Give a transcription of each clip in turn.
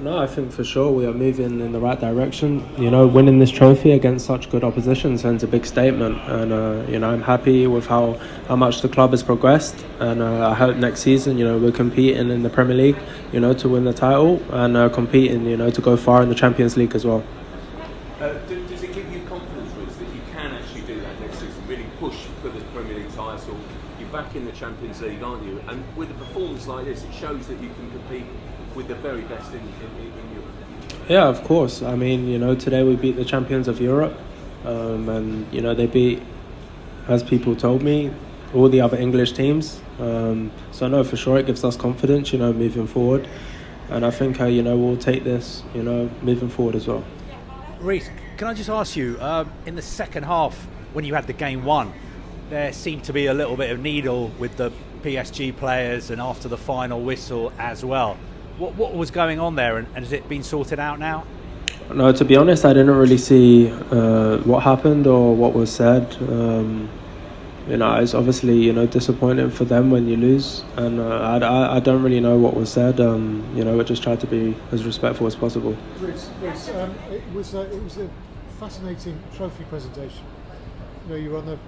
No, I think for sure we are moving in the right direction. You know, winning this trophy against such good opposition sends a big statement, and you know, I'm happy with how much the club has progressed, and I hope next season, you know, we're competing in the Premier League, you know, to win the title, and competing, you know, to go far in the Champions League as well. Does it give you confidence, Reece, that you can actually do that next season? Really push for the Premier League title. You're back in the Champions League, aren't you? And with a performance like this, it shows that you can compete with the very best in Europe. Yeah, of course. I mean, you know, today we beat the champions of Europe, and you know they beat, as people told me, all the other English teams. So no, for sure it gives us confidence, you know, moving forward, and I think you know we'll take this, you know, moving forward as well. Reece, can I just ask you, in the second half when you had the game won, there seemed to be a little bit of needle with the PSG players, and after the final whistle as well. What was going on there, and has it been sorted out now? No, to be honest, I didn't really see what happened or what was said. You know, it's obviously, you know, disappointing for them when you lose, and I don't really know what was said. You know, I just tried to be as respectful as possible. Reece, it was a fascinating trophy presentation. You know, you were on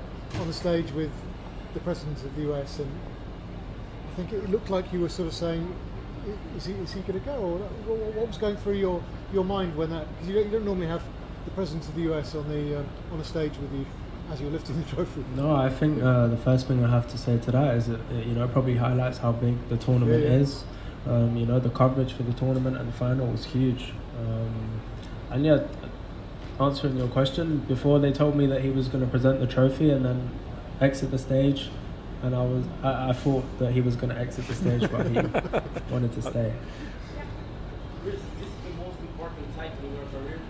the stage with the president of the US, and I think it looked like you were sort of saying, is he going to go, or what was going through your mind when that? Because you don't normally have the president of the US on the stage with you as you're lifting the trophy. No, I think the first thing I have to say to that is that you know, it probably highlights how big the tournament is. You know, the coverage for the tournament and the final was huge. And yeah, answering your question, before they told me that he was going to present the trophy and then exit the stage, and I thought that he was going to exit the stage, but he wanted to stay. This is the most important title in your career?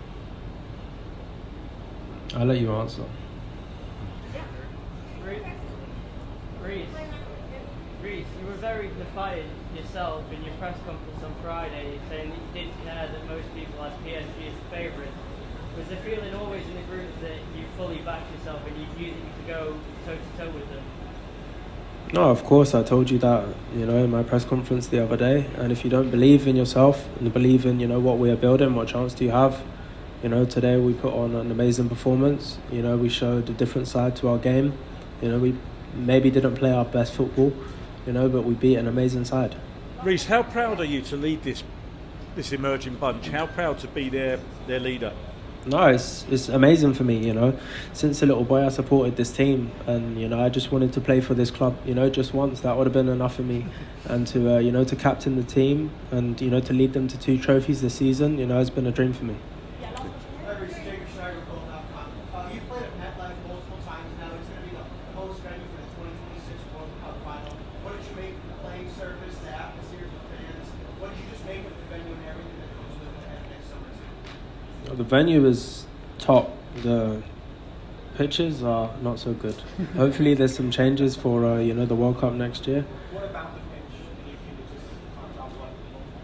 I'll let you answer. Reece, you were very defiant yourself in your press conference on Friday, saying that you didn't care that most people had PSG as a favourite. Was the feeling always in the group that you fully backed yourself and you knew that you could go toe-to-toe with them? No, of course, I told you that, you know, in my press conference the other day. And if you don't believe in yourself and believe in, you know, what we are building, what chance do you have? You know, today we put on an amazing performance. You know, we showed a different side to our game. You know, we maybe didn't play our best football, you know, but we beat an amazing side. Reece, how proud are you to lead this emerging bunch? How proud to be their leader? No, it's amazing for me, you know. Since a little boy I supported this team, and you know, I just wanted to play for this club, you know, just once. That would have been enough for me. And to you know, to captain the team and, you know, to lead them to 2 trophies this season, you know, has been a dream for me. Reece James, you played at MetLife multiple times now. It's going to be the host venue for the 2026 World Cup final. What did you make of the playing surface, the atmosphere, the fans? What did you just make of the venue and everything that comes with it next summer too? The venue is top. The pitches are not so good. Hopefully there's some changes for you know, the World Cup next year. What about the pitch? Do you think it's just sometimes what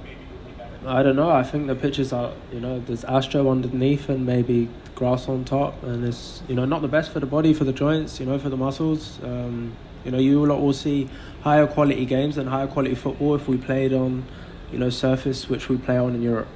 maybe would be better? I don't know. I think the pitches are, you know, there's Astro underneath and maybe grass on top, and it's, you know, not the best for the body, for the joints, you know, for the muscles. You know, you will see higher quality games and higher quality football if we played on, you know, surface which we play on in Europe.